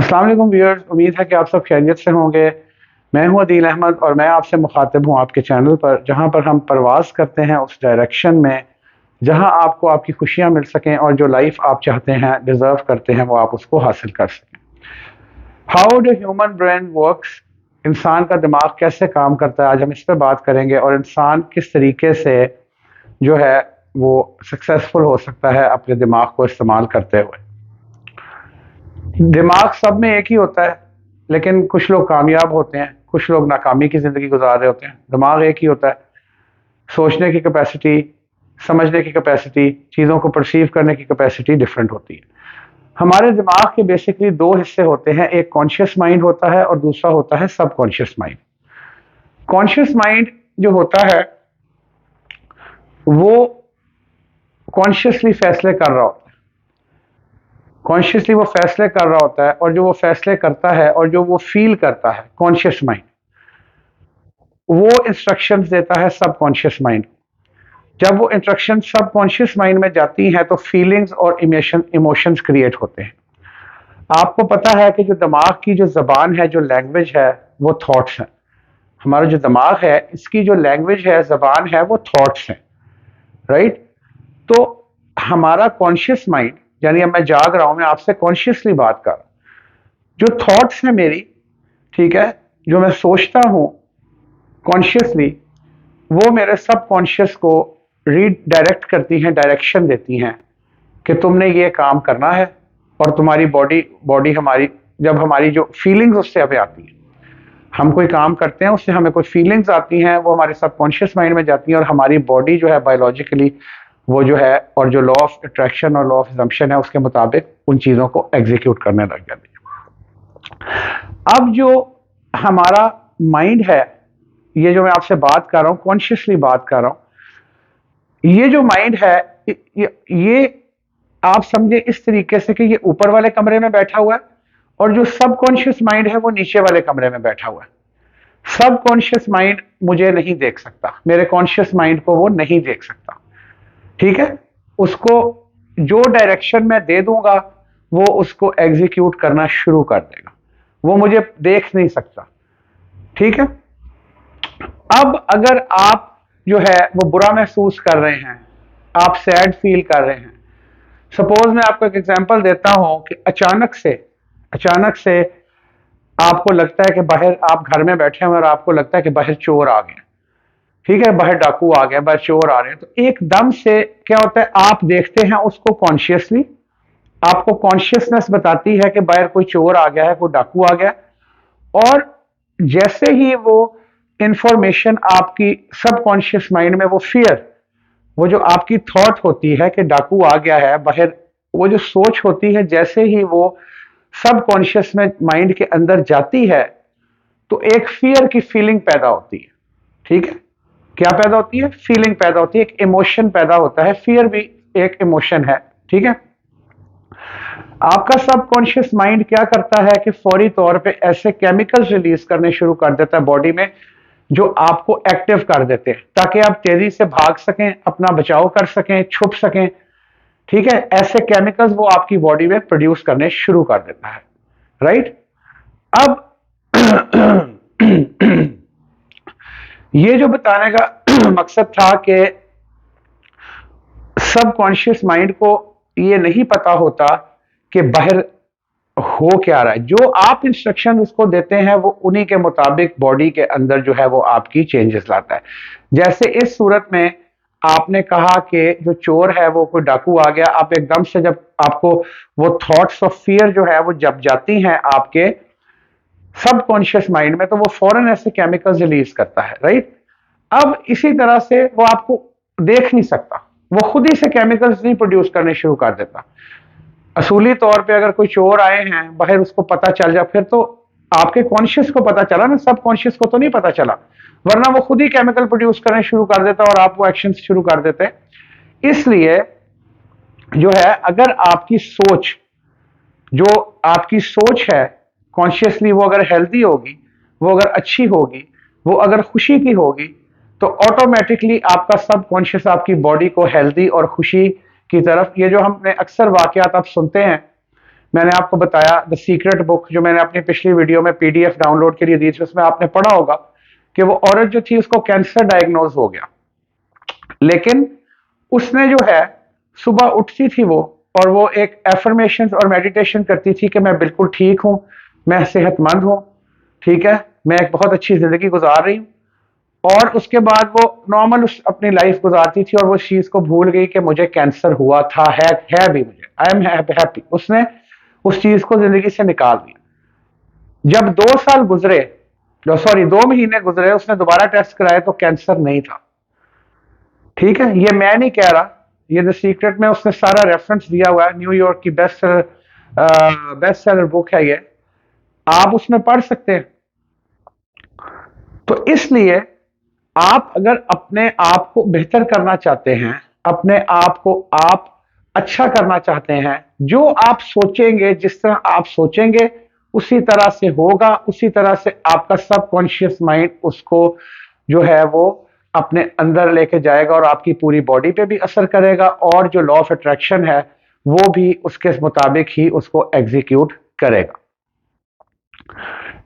अस्सलाम वालेकुम व्यूअर्स, उम्मीद है कि आप सब खैरियत से होंगे। मैं हूं अदील अहमद और मैं आपसे मुखातिब हूं आपके चैनल पर, जहां पर हम परवाज़ करते हैं उस डायरेक्शन में जहां आपको आपकी खुशियां मिल सकें और जो लाइफ आप चाहते हैं, डिज़र्व करते हैं, वो आप उसको हासिल कर सकें। How the human brain works, इंसान का दिमाग कैसे काम करता है, आज हम इस पर बात करेंगे। और इंसान किस तरीके से जो है वो सक्सेसफुल हो सकता है अपने दिमाग को इस्तेमाल करते हुए। दिमाग सब में एक ही होता है, लेकिन कुछ लोग कामयाब होते हैं, कुछ लोग नाकामी की ज़िंदगी गुजार रहे होते हैं। दिमाग एक ही होता है, सोचने की कैपेसिटी, समझने की कैपेसिटी, चीज़ों को परसीव करने की कैपेसिटी डिफरेंट होती है। हमारे दिमाग के बेसिकली दो हिस्से होते हैं, एक कॉन्शियस माइंड होता है और दूसरा होता है सबकॉन्शियस माइंड। कॉन्शियस माइंड जो होता है वो कॉन्शियसली फैसले कर रहा होता है, कॉन्शियसली वो फैसले कर रहा होता है, और जो वो फैसले करता है और जो वो फील करता है कॉन्शियस माइंड, वो इंस्ट्रक्शंस देता है सबकॉन्शियस माइंड। जब वो इंस्ट्रक्शन सबकॉन्शियस माइंड में जाती हैं तो फीलिंग्स और इमोशंस क्रिएट होते हैं। आपको पता है कि जो दिमाग की जो जबान है, जो लैंग्वेज है, वो थॉट्स हैं। हमारा जो दिमाग है, इसकी जो लैंग्वेज है, जबान है, वो थॉट्स हैं, राइट। तो हमारा कॉन्शियस माइंड, यानी अब मैं जाग रहा हूं, मैं आपसे कॉन्शियसली बात कर रहा हूं, जो थॉट्स हैं मेरी, ठीक है, जो मैं सोचता हूं कॉन्शियसली, वो मेरे सबकॉन्शियस को रीडायरेक्ट करती हैं, डायरेक्शन देती हैं कि तुमने ये काम करना है। और तुम्हारी बॉडी बॉडी हमारी, जब हमारी जो फीलिंग्स उससे हमें आती हैं, हम कोई काम करते हैं उससे हमें कोई फीलिंग्स आती हैं, वो हमारे सबकॉन्शियस माइंड में जाती हैं और हमारी बॉडी जो है बायोलॉजिकली वो जो है, और जो लॉ ऑफ अट्रैक्शन और लॉ ऑफ असम्पशन है उसके मुताबिक उन चीज़ों को एग्जीक्यूट करने लग जाती है। अब जो हमारा माइंड है, ये जो मैं आपसे बात कर रहा हूं, कॉन्शियसली बात कर रहा हूं, ये जो माइंड है, ये आप समझे इस तरीके से कि ये ऊपर वाले कमरे में बैठा हुआ है और जो सबकॉन्शियस माइंड है वो नीचे वाले कमरे में बैठा हुआ है। सबकॉन्शियस माइंड मुझे नहीं देख सकता, मेरे कॉन्शियस माइंड को वो नहीं देख सकता, ठीक है। उसको जो डायरेक्शन मैं दे दूंगा वो उसको एग्जीक्यूट करना शुरू कर देगा, वो मुझे देख नहीं सकता, ठीक है। अब अगर आप जो है वो बुरा महसूस कर रहे हैं, आप सैड फील कर रहे हैं, सपोज मैं आपको एक एग्जांपल देता हूं कि अचानक से आपको लगता है कि बाहर, आप घर में बैठे हैं और आपको लगता है कि बाहर चोर आ गए, ठीक है, बाहर डाकू आ गए, बाहर चोर आ रहे हैं। तो एकदम से क्या होता है, आप देखते हैं उसको कॉन्शियसली, आपको कॉन्शियसनेस बताती है कि बाहर कोई चोर आ गया है, कोई डाकू आ गया। और जैसे ही वो इंफॉर्मेशन आपकी सबकॉन्शियस माइंड में, वो फियर, वो जो आपकी थॉट होती है कि डाकू आ गया है बाहर, वो जो सोच होती है, जैसे ही वो सबकॉन्शियस में माइंड के अंदर जाती है तो एक फियर की फीलिंग पैदा होती है, ठीक है। क्या पैदा होती है? फीलिंग पैदा होती है, एक इमोशन पैदा होता है, फियर भी एक इमोशन है, ठीक है। आपका सबकॉन्शियस माइंड क्या करता है कि फौरी तौर पे ऐसे केमिकल्स रिलीज करने शुरू कर देता है बॉडी में जो आपको एक्टिव कर देते हैं, ताकि आप तेजी से भाग सकें, अपना बचाव कर सकें, छुप सकें, ठीक है। ऐसे केमिकल्स वो आपकी बॉडी में प्रोड्यूस करने शुरू कर देता है, राइट। अब ये जो बताने का मकसद था कि सबकॉन्शियस माइंड को ये नहीं पता होता कि बाहर हो क्या रहा है, जो आप इंस्ट्रक्शन उसको देते हैं वो उन्हीं के मुताबिक बॉडी के अंदर जो है वो आपकी चेंजेस लाता है। जैसे इस सूरत में आपने कहा कि जो चोर है वो कोई डाकू आ गया, आप एकदम से, जब आपको वो थॉट्स ऑफ फियर जो है वो जब जाती हैं आपके सबकॉन्शियस माइंड में, तो वो फौरन ऐसे केमिकल्स रिलीज करता है, राइट। अब इसी तरह से वो आपको देख नहीं सकता, वो खुद ही से केमिकल्स नहीं प्रोड्यूस करने शुरू कर देता। असूली तौर पे अगर कोई चोर आए हैं बाहर, उसको पता चल जाए, फिर तो आपके कॉन्शियस को पता चला ना, सब कॉन्शियस को तो नहीं पता चला, वरना वो खुद ही केमिकल प्रोड्यूस करने शुरू कर देता और आप वो एक्शन शुरू कर देते। इसलिए जो है, अगर आपकी सोच, जो आपकी सोच है कॉन्शियसली, वो अगर हेल्दी होगी, वो अगर अच्छी होगी, वो अगर खुशी की होगी, तो ऑटोमेटिकली आपका सबकॉन्शियस आपकी बॉडी को हेल्दी और खुशी की तरफ, ये जो हमने अक्सर वाकयात आप सुनते हैं मैंने आपको बताया द सीक्रेट बुक, जो मैंने अपनी पिछली वीडियो में पीडीएफ डाउनलोड के लिए दी थी, उसमें आपने पढ़ा होगा कि वो औरत जो थी उसको कैंसर डायग्नोज हो गया, लेकिन उसने जो है सुबह उठती थी वो, और वो एक एफर्मेशन और मेडिटेशन करती थी कि मैं बिल्कुल ठीक हूं, मैं सेहतमंद हूं, ठीक है, मैं एक बहुत अच्छी जिंदगी गुजार रही हूं। और उसके बाद वो नॉर्मल अपनी लाइफ गुजारती थी और वो इस चीज को भूल गई कि मुझे कैंसर हुआ था, है भी मुझे, आई एम हैप्पी। उसने उस चीज को जिंदगी से निकाल दिया। जब 2 साल गुजरे, सॉरी 2 महीने गुजरे, उसने दोबारा टेस्ट कराया तो कैंसर नहीं था। ठीक है, ये मैं नहीं कह रहा, ये द सीक्रेट में उसने सारा रेफरेंस दिया हुआ है, न्यूयॉर्क की बेस्ट सेलर बुक है ये, आप उसमें पढ़ सकते हैं। तो इसलिए आप अगर अपने आप को बेहतर करना चाहते हैं, अपने आप को आप अच्छा करना चाहते हैं, जो आप सोचेंगे, जिस तरह आप सोचेंगे उसी तरह से होगा, उसी तरह से आपका सबकॉन्शियस माइंड उसको जो है वो अपने अंदर लेके जाएगा और आपकी पूरी बॉडी पे भी असर करेगा, और जो लॉ ऑफ अट्रैक्शन है वो भी उसके मुताबिक ही उसको एग्जीक्यूट करेगा।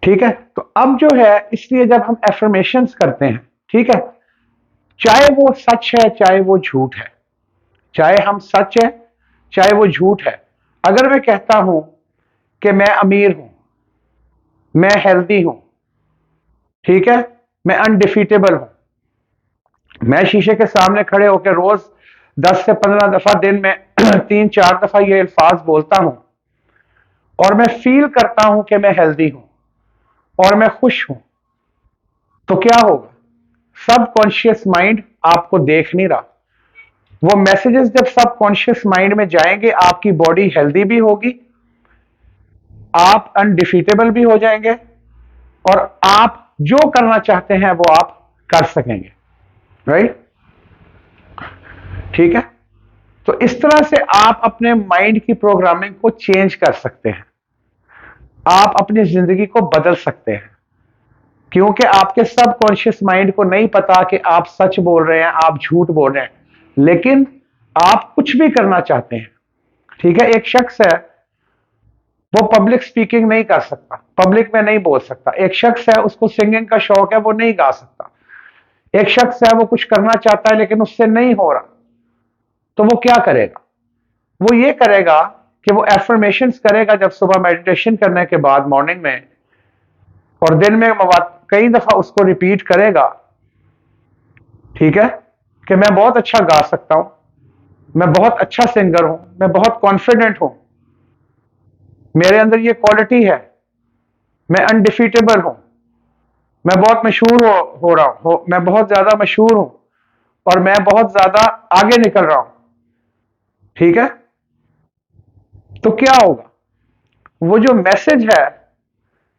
ठीक है, तो अब जो है, इसलिए जब हम एफर्मेशंस करते हैं, ठीक है, चाहे वो सच है चाहे वो झूठ है, चाहे हम सच है चाहे वो झूठ है, अगर मैं कहता हूं कि मैं अमीर हूं, मैं हेल्दी हूं, ठीक है, मैं अनडिफीटेबल हूं, मैं शीशे के सामने खड़े होकर रोज 10 से 15 दफा दिन में 3-4 दफा ये अल्फाज बोलता हूं, और मैं फील करता हूं कि मैं हेल्दी हूं और मैं खुश हूं, तो क्या होगा? सबकॉन्शियस माइंड आपको देख नहीं रहा। वो मैसेजेस जब सबकॉन्शियस माइंड में जाएंगे, आपकी बॉडी हेल्दी भी होगी, आप अनडिफीटेबल भी हो जाएंगे, और आप जो करना चाहते हैं वो आप कर सकेंगे। राइट? ठीक है, तो इस तरह से आप अपने माइंड की प्रोग्रामिंग को चेंज कर सकते हैं, आप अपनी जिंदगी को बदल सकते हैं, क्योंकि आपके सबकॉन्शियस माइंड को नहीं पता कि आप सच बोल रहे हैं, आप झूठ बोल रहे हैं, लेकिन आप कुछ भी करना चाहते हैं। ठीक है, एक शख्स है वो पब्लिक स्पीकिंग नहीं कर सकता, पब्लिक में नहीं बोल सकता। एक शख्स है उसको सिंगिंग का शौक है, वो नहीं गा सकता। एक शख्स है वो कुछ करना चाहता है लेकिन उससे नहीं हो रहा, तो वो क्या करेगा? वो ये करेगा कि वो एफर्मेशंस करेगा जब सुबह मेडिटेशन करने के बाद मॉर्निंग में, और दिन में कई दफा उसको रिपीट करेगा, ठीक है, कि मैं बहुत अच्छा गा सकता हूं, मैं बहुत अच्छा सिंगर हूं, मैं बहुत कॉन्फिडेंट हूं, मेरे अंदर ये क्वालिटी है, मैं अनडिफीटेबल हूं, मैं बहुत मशहूर हो रहा हूं, मैं बहुत ज्यादा मशहूर हूं, और मैं बहुत ज्यादा आगे निकल रहा हूं। ठीक है, तो क्या होगा? वो जो मैसेज है,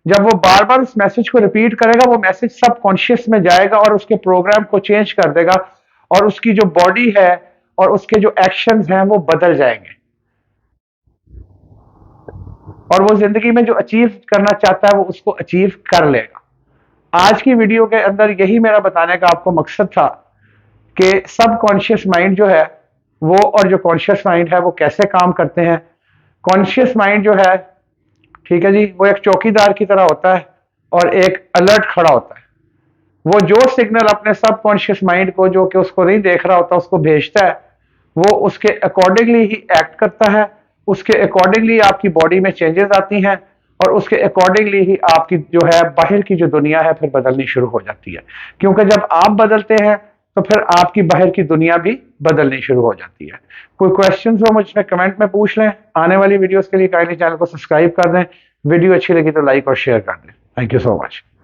जब वो बार बार उस मैसेज को रिपीट करेगा, वो मैसेज सबकॉन्शियस में जाएगा और उसके प्रोग्राम को चेंज कर देगा, और उसकी जो बॉडी है और उसके जो एक्शंस हैं वो बदल जाएंगे, और वो जिंदगी में जो अचीव करना चाहता है वो उसको अचीव कर लेगा। आज की वीडियो के अंदर यही मेरा बताने का आपको मकसद था कि सबकॉन्शियस माइंड जो है वो और जो कॉन्शियस माइंड है वो कैसे काम करते हैं। कॉन्शियस माइंड जो है, ठीक है जी, वो एक चौकीदार की तरह होता है और एक अलर्ट खड़ा होता है। वो जो सिग्नल अपने सबकॉन्शियस माइंड को, जो कि उसको नहीं देख रहा होता, उसको भेजता है, वो उसके अकॉर्डिंगली ही एक्ट करता है, उसके अकॉर्डिंगली आपकी बॉडी में चेंजेस आती हैं, और उसके अकॉर्डिंगली ही आपकी जो है बाहर की जो दुनिया है फिर बदलनी शुरू हो जाती है। क्योंकि जब आप बदलते हैं तो फिर आपकी बाहर की दुनिया भी बदलनी शुरू हो जाती है। कोई क्वेश्चन हो मुझसे कमेंट में पूछ लें। आने वाली वीडियोस के लिए काइंडली चैनल को सब्सक्राइब कर दें। वीडियो अच्छी लगी तो लाइक और शेयर कर दें। Thank you so much.